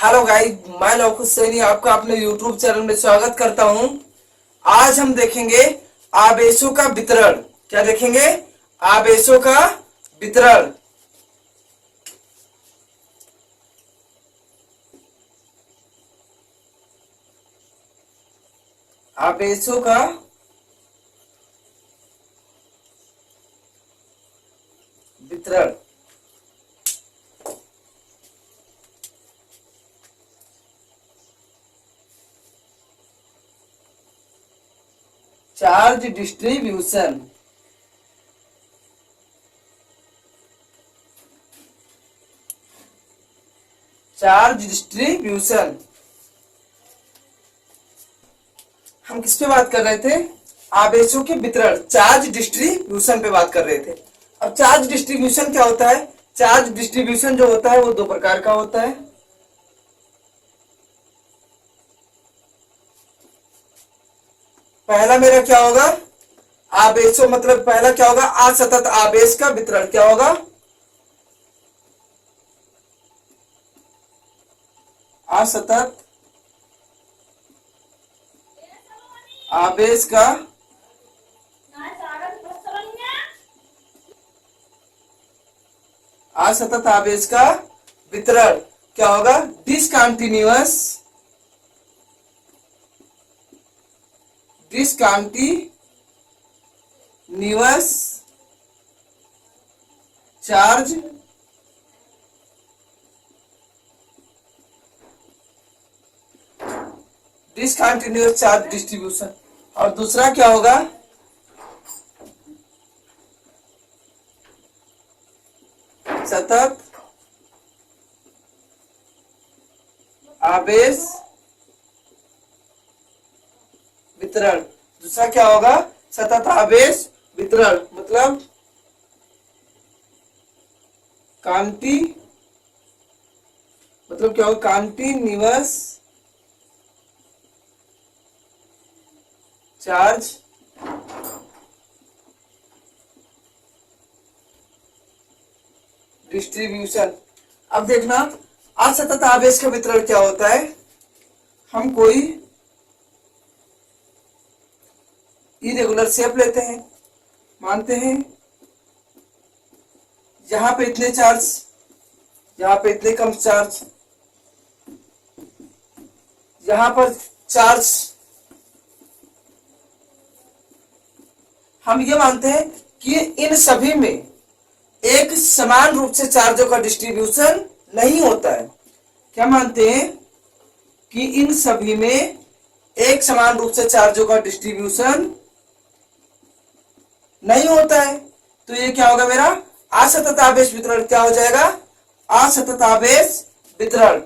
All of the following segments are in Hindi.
हेलो गाइस, मैं लौकुश सैनी आपका अपने YouTube चैनल में स्वागत करता हूं। आज हम देखेंगे आवेशों का वितरण। क्या देखेंगे? आवेशों का वितरण। आवेशों का वितरण। Charge distribution. Charge distribution. हम किस पे बात कर रहे थे? आवेशों के वितरण, चार्ज डिस्ट्रीब्यूशन पे बात कर रहे थे। अब चार्ज डिस्ट्रीब्यूशन क्या होता है? चार्ज डिस्ट्रीब्यूशन जो होता है वो दो प्रकार का होता है। पहला मेरा क्या होगा? आवेशों मतलब पहला क्या होगा? असतत आवेश का वितरण। क्या होगा? असतत आवेश का असतत आवेश का वितरण क्या होगा? Discontinuous charge discontinuous charge distribution. और दूसरा क्या होगा? सतत आवेश वितरण। दूसरा क्या होगा? सतत आवेश वितरण मतलब कांटी मतलब क्या होगा? Continuous charge distribution. अब देखना असतत आवेश का वितरण क्या होता है। हम कोई इरेगुलर शेप लेते हैं, मानते हैं यहां पे इतने चार्ज, यहां पे इतने कम चार्ज, यहां पर चार्ज। हम ये मानते हैं कि इन सभी में एक समान रूप से चार्जों का डिस्ट्रीब्यूशन नहीं होता है। क्या मानते हैं? कि इन सभी में एक समान रूप से चार्जों का डिस्ट्रीब्यूशन नहीं होता है। तो ये क्या होगा मेरा? असतत आवेश वितरण। क्या हो जाएगा? असतत आवेश वितरण।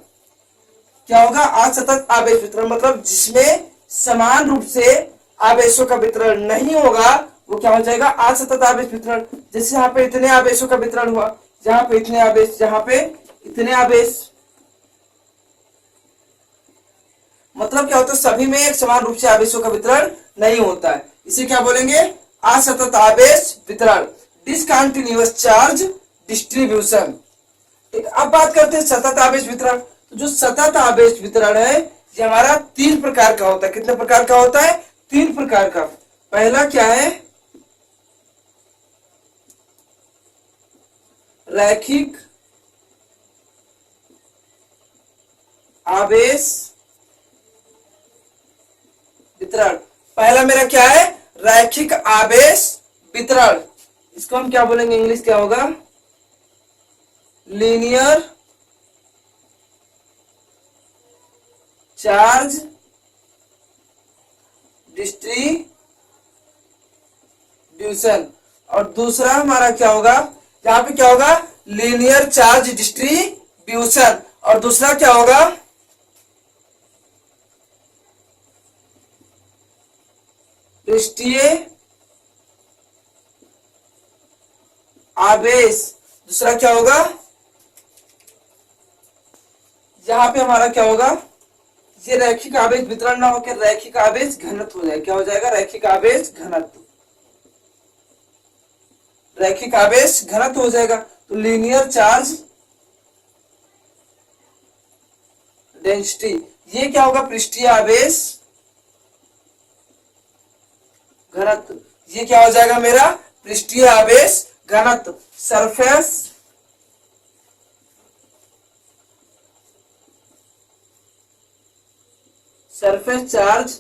क्या होगा? असतत आवेश वितरण मतलब जिसमें समान रूप से आवेशों का वितरण नहीं होगा वो क्या हो जाएगा? असतत आवेश वितरण। जैसे यहाँ पे इतने आवेशों का वितरण हुआ, यहाँ पे इतने आवेश, यहाँ पे इतने आवेश। मतलब क्या होता है? सभी में एक समान रूप से आवेशों का वितरण नहीं होता है। इसे क्या बोलेंगे? असतत आवेश वितरण, डिसकंटिन्यूअस चार्ज डिस्ट्रीब्यूशन। अब बात करते हैं सतत आवेश वितरण। तो जो सतत आवेश वितरण है ये हमारा तीन प्रकार का होता है। कितने प्रकार का होता है? तीन प्रकार का। पहला क्या है? रैखिक आवेश वितरण। पहला मेरा क्या है? रैखिक आवेश वितरण। इसको हम क्या बोलेंगे? इंग्लिश क्या होगा? Linear charge distribution. और दूसरा हमारा क्या होगा? यहाँ पे क्या होगा? Linear charge distribution. और दूसरा क्या होगा? पृष्ठीय आवेश। दूसरा क्या होगा? यहाँ पे हमारा क्या होगा? ये रैखिक आवेश वितरण ना होकर रैखिक आवेश घनत्व हो जाएगा। क्या हो जाएगा? रैखिक आवेश घनत्व। रैखिक आवेश घनत्व हो जाएगा। तो लीनियर चार्ज डेंसिटी। ये क्या होगा, पृष्ठीय आवेश घनत्व। ये क्या हो जाएगा मेरा, पृष्ठीय आवेश घनत्व, सरफेस चार्ज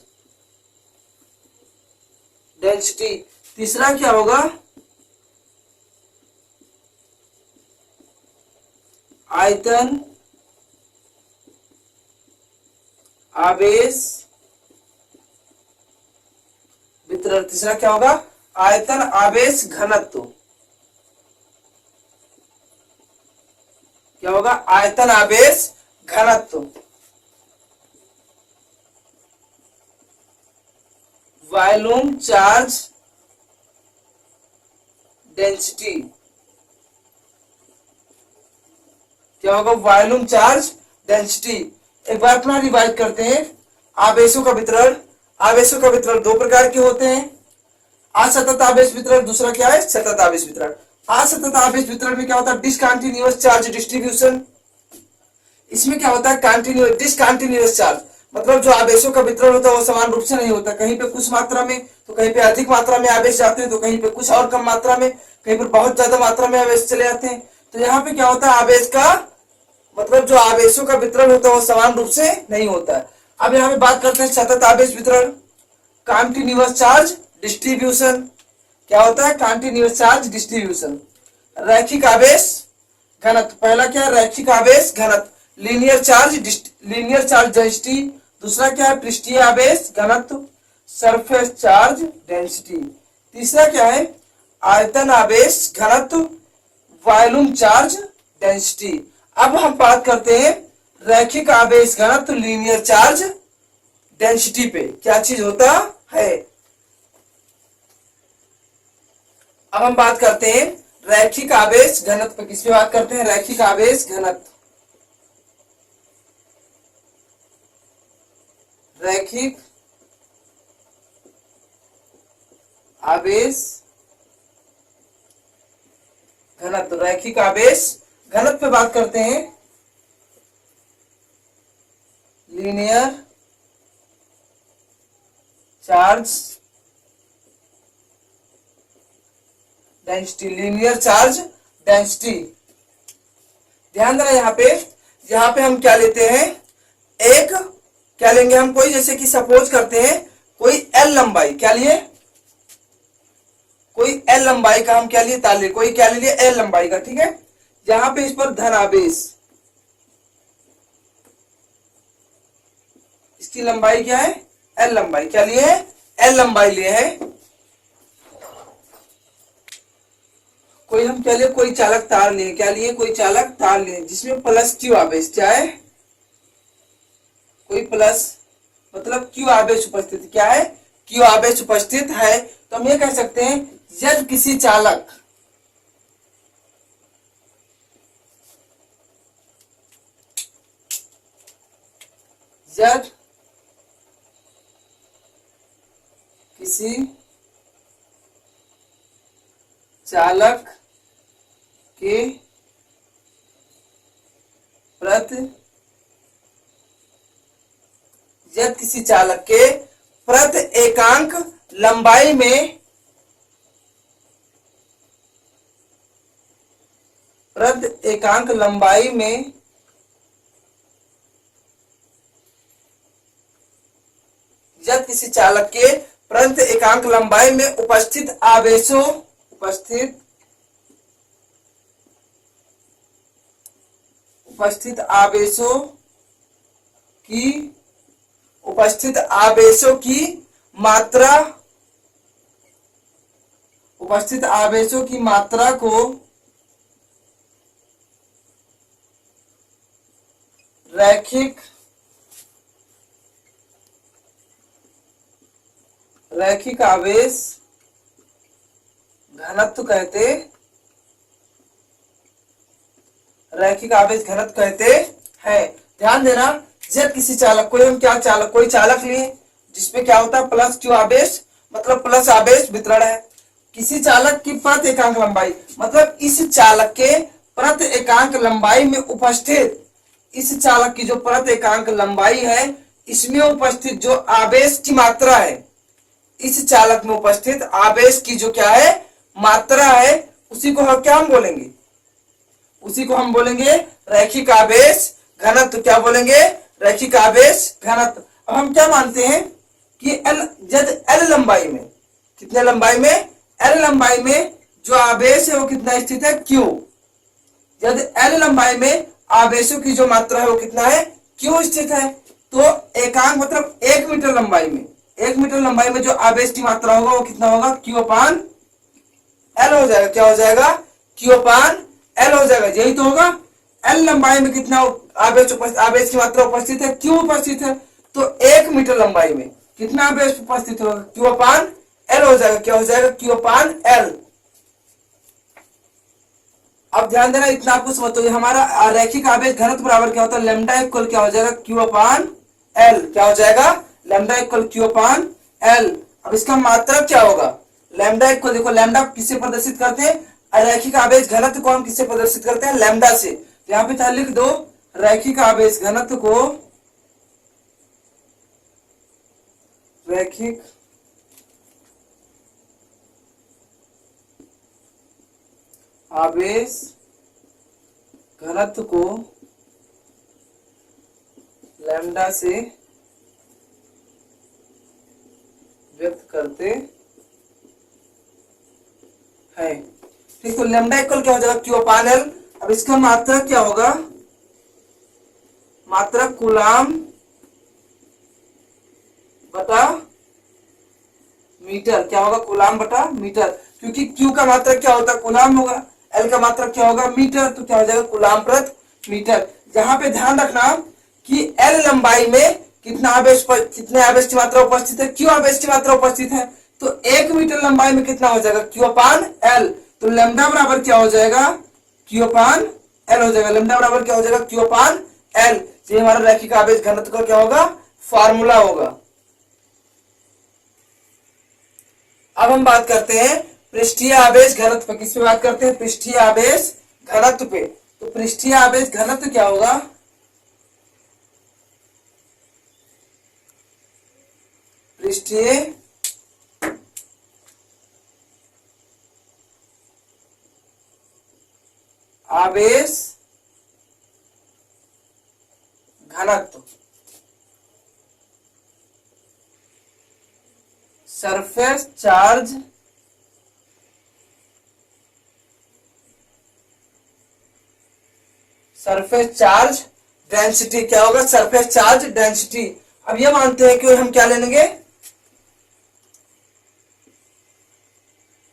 डेंसिटी। तीसरा क्या होगा, आयतन आवेश वितरण। तीसरा क्या होगा, आयतन आवेश घनत्व। क्या होगा, आयतन आवेश घनत्व। Volume charge density. क्या होगा, वॉल्यूम चार्ज डेंसिटी। एक बार अपना रिवाइज करते हैं। आवेशों का वितरण, आवेशों का वितरण दो प्रकार के होते हैं, असतत आवेश वितरण, दूसरा क्या है, सतत आवेश वितरण। असतत आवेश वितरण में क्या होता है, डिसकंटीन्यूअस चार्ज डिस्ट्रीब्यूशन। इसमें क्या होता है, कंटिन्यूअस डिसकंटीन्यूअस चार्ज, मतलब जो आवेशों का वितरण होता है वो समान रूप से नहीं होता। कहीं पे कुछ मात्रा में, तो कहीं पे अधिक मात्रा में आवेश जाते हैं, तो कहीं पे कुछ और कम मात्रा में, कहीं पर बहुत ज्यादा मात्रा में आवेश चले जाते हैं। तो यहाँ पे क्या होता है, आवेश का मतलब जो आवेशों का वितरण होता है वो समान रूप से नहीं होता है। अब यहाँ पे बात करते हैं सतत आवेश वितरण, कंटिन्यूअस चार्ज डिस्ट्रीब्यूशन। क्या होता है, कंटिन्यूअस चार्ज डिस्ट्रीब्यूशन। रैखिक आवेश घनत्व, पहला क्या है, रैखिक आवेश घनत्व, लीनियर चार्ज डेंसिटी। दूसरा क्या है, पृष्ठीय आवेश घनत्व, सरफेस चार्ज डेंसिटी। तीसरा क्या है, आयतन आवेश घनत्व, वॉल्यूम चार्ज डेंसिटी। अब हम बात करते हैं रैखिक आवेश घनत्व, लीनियर चार्ज डेंसिटी पे क्या चीज होता है। अब हम बात करते हैं रैखिक आवेश घनत्व पे। किस पे बात करते हैं, रैखिक आवेश घनत्व। रैखिक आवेश घनत्व, रैखिक आवेश घनत्व पे बात करते हैं। Linear charge density, linear charge density. ध्यान देना यहाँ पे हम क्या लेते हैं, एक क्या लेंगे हम, कोई जैसे कि सपोज करते हैं कोई एल लंबाई, क्या लिए, कोई एल लंबाई का हम क्या लिए, तार, कोई क्या ले लिए, एल लंबाई का, ठीक है। यहां पे इस पर धन आवेश, इसकी लंबाई क्या है, एल लंबाई, क्या लिए है, एल लंबाई लिए है। कोई हम क्या लिए, कोई चालक तार लिए, क्या लिए, कोई चालक तार लिए जिसमें प्लस क्यू आवेश, क्या है, कोई प्लस मतलब क्यू आवेश उपस्थित, क्या है, क्यू आवेश उपस्थित है। तो हम ये कह सकते हैं यदि किसी चालक किसी चालक के प्रति, यदि किसी चालक के प्रति एकांक लंबाई में, प्रति एकांक लंबाई में यदि किसी चालक के प्रति एकांक लंबाई में उपस्थित आवेशों, उपस्थित आवेशों की मात्रा, उपस्थित आवेशों की मात्रा को रैखिक आवेश घनत्व कहते, रैखिक आवेश घनत्व कहते हैं। ध्यान देना, जब किसी चालक, कोई हम क्या चालक, कोई चालक लिए जिसपे क्या होता है प्लस क्यू आवेश, मतलब प्लस आवेश वितरण है। किसी चालक की प्रति एकांक लंबाई, मतलब इस चालक के प्रति एकांक लंबाई में उपस्थित इस चालक की जो परत एकांक लंबाई है, इसमें उपस्थित जो आवेश की मात्रा है, इस चालक में उपस्थित आवेश की जो क्या है मात्रा है, उसी को हम क्या हम बोलेंगे, उसी को हम बोलेंगे रैखिक आवेश घनत्व। क्या बोलेंगे? रैखिक आवेश घनत्व। अब हम क्या मानते हैं कि जब एल लंबाई में, कितने लंबाई में? एल लंबाई में जो आवेश है वो कितना स्थित है? क्यू। जब एल लंबाई में आवेशों की जो मात्रा है वो कितना है? क्यू स्थित है। तो एकांक मतलब 1 मीटर लंबाई में, 1 मीटर लंबाई में जो आवेश की मात्रा होगा वो कितना होगा? क्यू अपान एल हो जाएगा। क्या हो जाएगा? क्यू अपान एल हो जाएगा। यही तो होगा। एल लंबाई में कितना आवेश की मात्रा उपस्थित है? क्यू उपस्थित है। तो 1 मीटर लंबाई में कितना आवेश उपस्थित होगा? क्यू अपान एल हो जाएगा। क्या हो जाएगा? क्यू अपान एल। अब ध्यान देना, इतना आपको समझ तो हमारा रैखिक आवेश घनत्व बराबर क्या होता है? लैम्डा इक्वल क्या हो जाएगा? क्यू अपान एल। क्या हो जाएगा? लैम्डा इक्वल क्यू अपान एल। अब इसका मात्रक क्या होगा? लैम्डा इक्वल, देखो लैम्डा किससे प्रदर्शित करते हैं? रैखिक आवेश घनत्व को हम किससे प्रदर्शित करते हैं? लैम्डा से। तो यहाँ पे था लिख दो, रैखिक आवेश घनत्व को, रैखिक आवेश घनत्व को लैम्डा से व्यक्त करते हैं। ठीक, तो लैम्डा इक्वल क्या हो जाएगा? क्यू अपान एल। अब इसका मात्रक क्या होगा? मात्रक कूलाम बटा मीटर। क्या होगा? कूलाम बटा मीटर। क्योंकि क्यू का मात्रक क्या होता है? कूलाम होगा। एल का मात्रक क्या होगा? मीटर। तो क्या हो जाएगा? कूलाम प्रति मीटर। जहां पे ध्यान रखना कि एल लंबाई में कितना आवेश, कितने आवेश की मात्रा उपस्थित है? क्यू आवेश की मात्रा उपस्थित है। तो 1 मीटर लंबाई में कितना हो जाएगा? क्यू अपान एल। तो लैम्डा बराबर क्या हो जाएगा? क्यू अपान एल हो जाएगा। लैम्डा बराबर क्या हो जाएगा? क्यू अपान एल। ये हमारा रैखिक आवेश घनत्व का क्या होगा? फार्मूला होगा। अब हम बात करते हैं पृष्ठीय आवेश घनत्व पे। किस पे बात करते हैं? पृष्ठीय आवेश घनत्व पे। तो पृष्ठीय आवेश घनत्व क्या होगा? पृष्ठीय आवेश घनत्व, सरफेस चार्ज डेंसिटी। क्या होगा? Surface charge density. अब ये मानते हैं कि हम क्या ले लेंगे,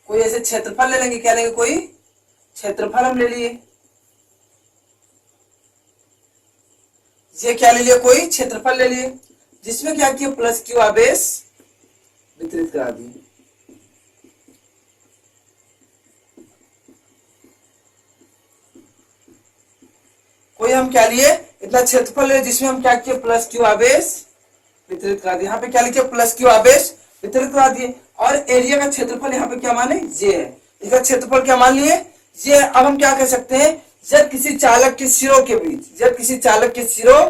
कोई ऐसे क्षेत्रफल ले लेंगे। क्या लेंगे? कोई क्षेत्रफल हम ले लिए। ये क्या ले लिया? कोई क्षेत्रफल ले लिए, जिसमें क्या किया? प्लस क्यू आवेश वितरित करा दिए। कोई हम क्या लिए? इतना क्षेत्रफल ले, जिसमें हम क्या किए? प्लस क्यू आवेश वितरित करा दिए। यहाँ पे क्या लिखे? प्लस क्यू आवेश वितरित करा दिए। और एरिया का क्षेत्रफल यहाँ पे क्या माने? ये है। इसका क्षेत्रफल क्या मान लिए? ये। अब हम क्या कह सकते हैं? जब किसी चालक के सिरों के बीच, जब किसी चालक के सिरों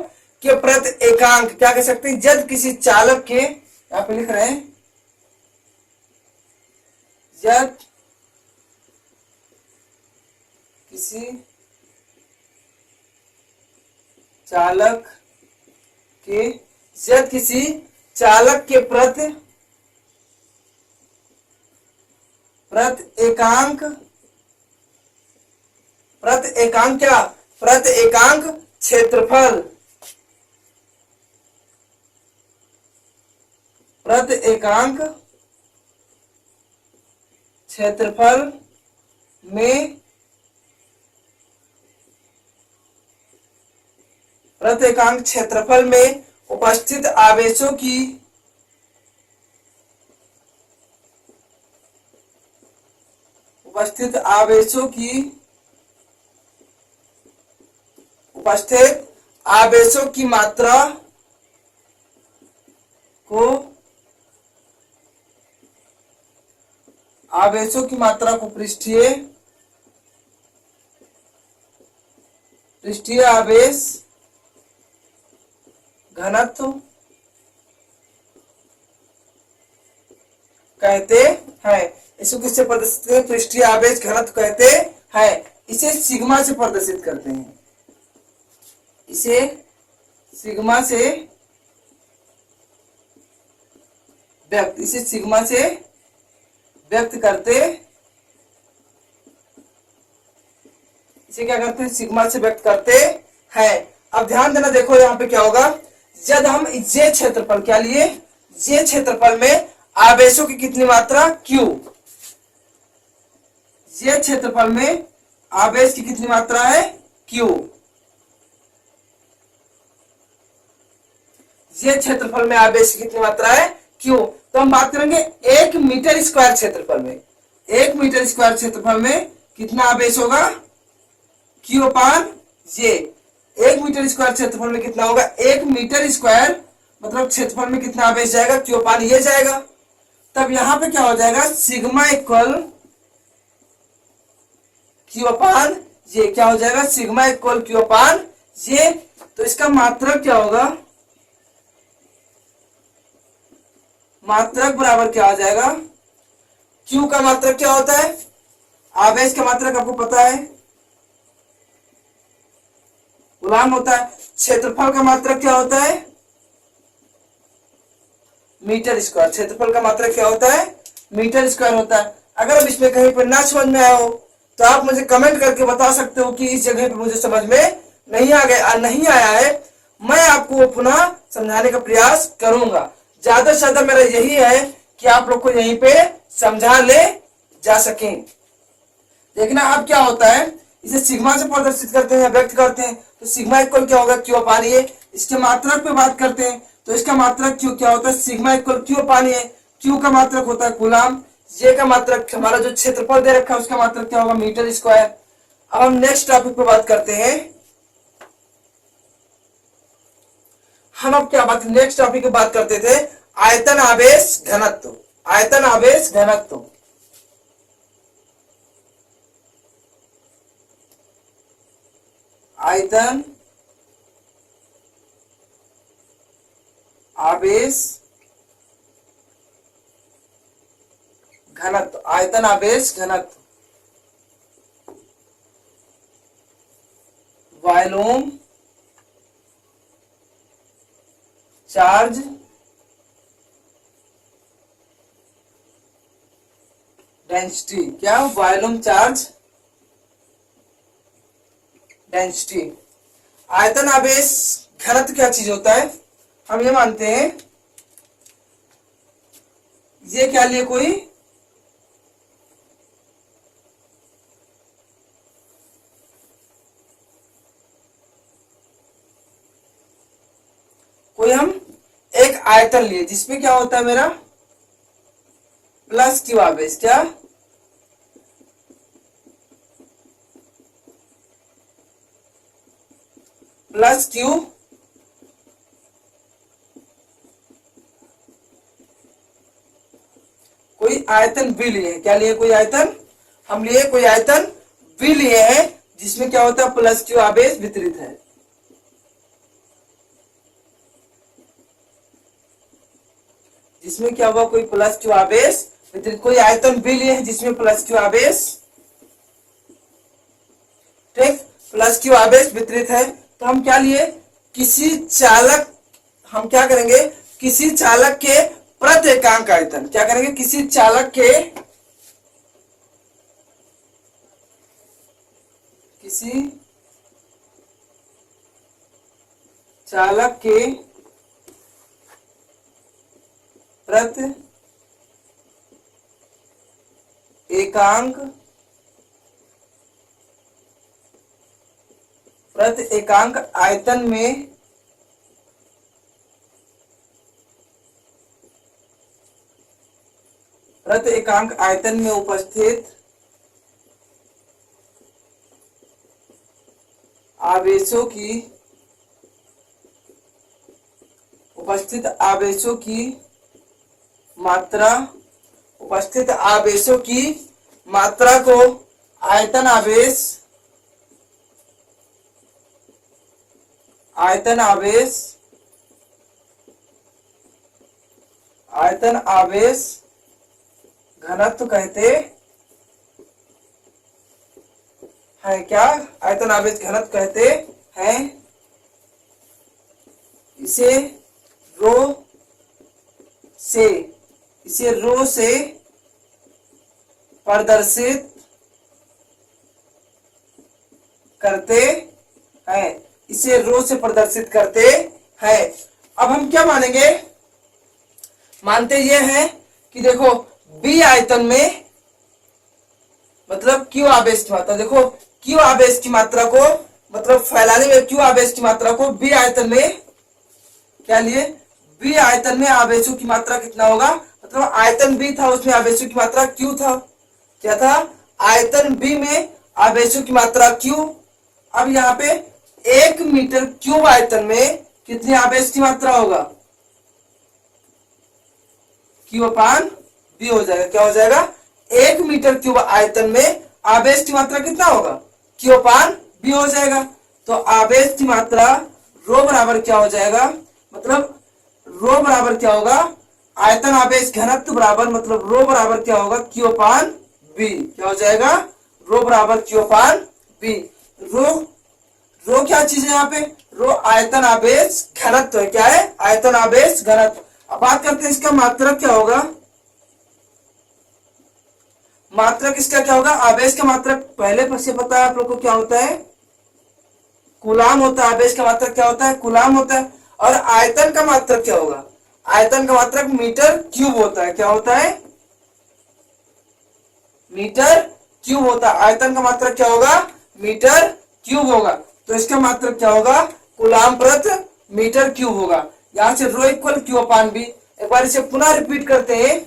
के प्रति एकांक, क्या कह सकते हैं? जब किसी चालक के, यहाँ पे लिख रहे हैं, जब किसी चालक के, जब किसी चालक के प्रति एकांक, प्रति एकांक क्या? प्रति एकांक क्षेत्रफल, प्रति एकांक क्षेत्रफल में, प्रति एकांक क्षेत्रफल में उपस्थित आवेशों की, उपस्थित आवेशों की मात्रा को, आवेशों की मात्रा को पृष्ठीय आवेश घनत्व कहते हैं। इसको किससे प्रदर्शित करते हैं? पृष्ठीय आवेश घनत्व कहते हैं। इसे सिग्मा से प्रदर्शित करते हैं। इसे सिग्मा से व्यक्त करते, इसे क्या करते हैं? सिग्मा से व्यक्त करते हैं। अब ध्यान देना, देखो यहाँ पे क्या होगा, जब हम जे क्षेत्रफल क्या लिए, जे क्षेत्रफल में आवेशों की कितनी मात्रा Q, जे क्षेत्रफल में आवेश की कितनी मात्रा है Q, जे क्षेत्रफल में आवेश की कितनी मात्रा है Q। तो हम बात करेंगे 1 मीटर स्क्वायर क्षेत्रफल में, 1 मीटर स्क्वायर क्षेत्रफल में कितना आवेश होगा? Q अपान जे। 1 मीटर स्क्वायर क्षेत्रफल में कितना होगा? 1 मीटर स्क्वायर मतलब क्षेत्रफल में कितना आवेश जाएगा? Q अपान ये जाएगा। तब यहां पे क्या हो जाएगा? सिग्मा इक्वल Q अपान जे। क्या हो जाएगा? सिग्मा इक्वल Q अपान जे। तो इसका मात्रक क्या होगा? मात्रक बराबर क्या आ जाएगा? Q का मात्रक क्या होता है? आवेश का मात्रक आपको पता है, गुलाम होता है। क्षेत्रफल का मात्रक क्या होता है? Metre square. क्षेत्रफल का मात्रक क्या होता है? मीटर स्क्वायर होता है। अगर अब इसमें कहीं पर ना समझ में आया हो तो आप मुझे कमेंट करके बता सकते हो कि इस जगह पे मुझे समझ में नहीं आ गया, नहीं आया है। मैं आपको पुनः समझाने का प्रयास करूंगा। ज्यादा से ज्यादा मेरा यही है कि आप लोग को यहीं पे समझा ले जा सके। देखना अब क्या होता है, इसे सिग्मा से प्रदर्शित करते हैं, व्यक्त करते हैं। तो सिग्मा इक्वल क्या होगा? Q अपान ए। इसके मात्रक पे बात करते हैं तो इसका मात्रक Q क्या होता है? सिग्मा इक्वल Q अपान ए। Q का मात्रक होता है कूलाम, जे का मात्रक हमारा जो क्षेत्रफल दे रखा है उसका मात्रक क्या होगा? Metre square. अब हम नेक्स्ट टॉपिक पे बात करते हैं। हम अब क्या बात, नेक्स्ट टॉपिक पे बात करते थे आयतन आवेश घनत्व। आयतन आवेश घनत्व, आयतन आवेश घनत्व, आयतन आवेश घनत्व, वॉल्यूम चार्ज डेंसिटी। क्या? Volume charge density. आयतन आवेश घनत्व क्या चीज होता है? हम ये मानते हैं, ये क्या लिए कोई हम एक आयतन लिए जिसमें क्या होता है मेरा प्लस Q आवेश। क्या? प्लस Q कोई आयतन B लिए। क्या लिए? कोई आयतन हम लिए, कोई आयतन B लिए हैं जिसमें क्या होता है? प्लस Q आवेश वितरित है। जिसमें क्या हुआ? कोई प्लस Q आवेश वितरित। कोई आयतन B लिए हैं जिसमें प्लस Q आवेश, ठीक, प्लस Q आवेश वितरित है। तो हम क्या लिए? किसी चालक, हम क्या करेंगे? किसी चालक के प्रति एकांक आयतन। क्या करेंगे? किसी चालक के, किसी चालक के प्रति एकांक, प्रति एकांक आयतन में प्रति एकांक आयतन में उपस्थित आवेशों की, उपस्थित आवेशों की मात्रा, उपस्थित आवेशों की मात्रा को आयतन आवेश, आयतन आवेश आयतन आवेश घनत्व कहते हैं। क्या आयतन आवेश घनत्व कहते हैं। इसे रो से प्रदर्शित करते हैं। इसे रो से प्रदर्शित करते हैं। अब हम क्या मानेंगे, मानते ये हैं कि देखो बी आयतन में मतलब क्यू आवेश की मात्रा, देखो क्यू आवेश की मात्रा को मतलब फैलाने में क्यू आवेश की मात्रा को बी आयतन में क्या लिए, बी आयतन में आवेशों की मात्रा कितना होगा, मतलब आयतन बी था उसमें आवेशों की मात्रा क्यू था। क्या था, आयतन बी में आवेशों की मात्रा क्यू। अब यहाँ पे 1 मीटर क्यूब आयतन में कितनी आवेश की मात्रा होगा, क्यू अपान बी हो जाएगा। क्या हो जाएगा, 1 मीटर क्यूब आयतन में आवेश की मात्रा कितना होगा, क्यू अपान बी हो जाएगा। तो आवेश की मात्रा रो बराबर क्या हो जाएगा, मतलब रो बराबर क्या होगा, आयतन आवेश घनत्व बराबर मतलब रो बराबर क्या होगा, क्यू अपान बी। क्या हो जाएगा, रो बराबर क्यू अपान बी। रो क्या चीज है यहाँ पे, रो आयतन आवेश घनत्व है। क्या है, आयतन आवेश घनत्व। अब बात करते हैं इसका मात्रक क्या होगा, मात्रक इसका क्या होगा, आवेश का मात्रक पहले से पता है आप लोग को क्या होता है, कूलाम होता है। आवेश का मात्रक क्या होता है, कूलाम होता है। और आयतन का मात्रक क्या होगा, आयतन का मात्रक मीटर क्यूब होता है। क्या होता है, मीटर क्यूब होता है। आयतन का मात्रक क्या होगा, मीटर क्यूब होगा। तो इसका मात्रक क्या होगा, कूलाम प्रति मीटर क्यूब होगा। यहां से रो इक्वल क्यू अपान बी। एक बार इसे पुनः रिपीट करते हैं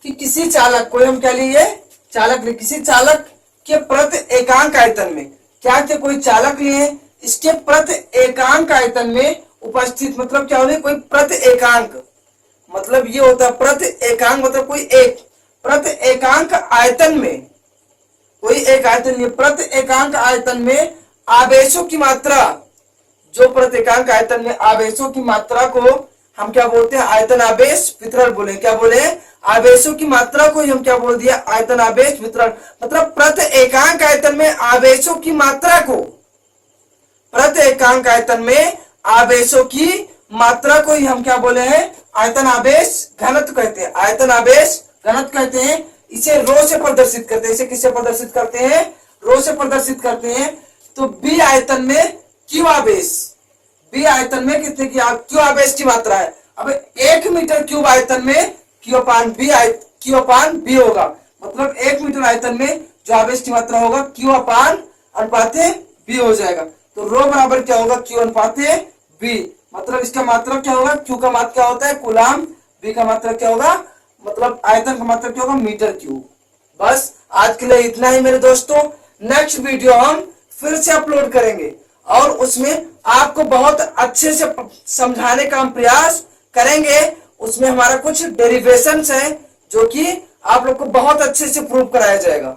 कि किसी चालक को हम क्या लिए, चालक लिए, किसी चालक के प्रति एकांक आयतन में, क्या क्या कोई चालक लिए, इसके प्रति एकांक आयतन में उपस्थित, मतलब क्या होता है, कोई प्रति एकांक मतलब ये होता है प्रति एकांक मतलब कोई एक प्रति एकांक आयतन में, कोई एक आयतन ये प्रति एकांक आयतन में आवेशों की मात्रा, जो प्रति एकांक आयतन में आवेशों की मात्रा को हम क्या बोलते हैं, आयतन आवेश वितरण बोले। क्या बोले, आवेशों की मात्रा को हम क्या बोल दिया, आयतन आवेश वितरण। मतलब प्रति एकांक आयतन में आवेशों की मात्रा को, प्रति एकांक आयतन में आवेशों की मात्रा को ही हम क्या बोले हैं, आयतन आवेश घनत्व कहते हैं। आयतन आवेश घनत्व कहते हैं। इसे रो से प्रदर्शित करते हैं। इसे किससे प्रदर्शित करते हैं, रो से प्रदर्शित करते हैं। तो बी आयतन में क्यू आवेश, बी आयतन में कितने की क्यू आवेश की मात्रा है। अब 1 मीटर क्यूब आयतन में क्यू अपान बी होगा। मतलब 1 मीटर आयतन में जो आवेश की मात्रा होगा क्यू अपान अनुपाते बी हो जाएगा। तो रो बराबर क्या होगा, क्यू अनुपाते बी। मतलब इसका मात्रक क्या होगा, क्यू का मात्रक क्या होता है कूलाम, बी का मात्रक क्या होगा, मतलब आयतन का मात्रक क्या होगा, मीटर क्यूब। बस आज के लिए इतना ही मेरे दोस्तों। नेक्स्ट वीडियो हम फिर से अपलोड करेंगे और उसमें आपको बहुत अच्छे से समझाने का हम प्रयास करेंगे। उसमें हमारा कुछ डेरिवेशंस हैं जो कि आप लोग को बहुत अच्छे से प्रूव कराया जाएगा।